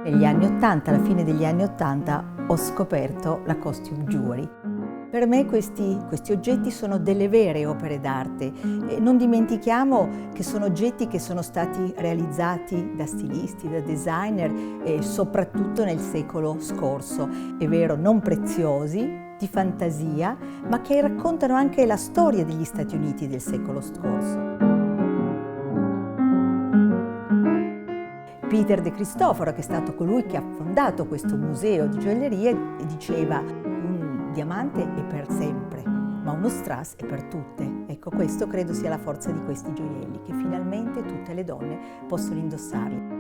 Negli anni '80, alla fine degli anni '80, ho scoperto la costume jewelry. Per me questi oggetti sono delle vere opere d'arte e non dimentichiamo che sono oggetti che sono stati realizzati da stilisti, da designer e soprattutto nel secolo scorso. È vero, non preziosi, di fantasia, ma che raccontano anche la storia degli Stati Uniti del secolo scorso. Peter De Cristofaro, che è stato colui che ha fondato questo museo di gioiellerie, diceva: un diamante è per sempre, ma uno strass è per tutte. Ecco, questo credo sia la forza di questi gioielli, che finalmente tutte le donne possono indossarli.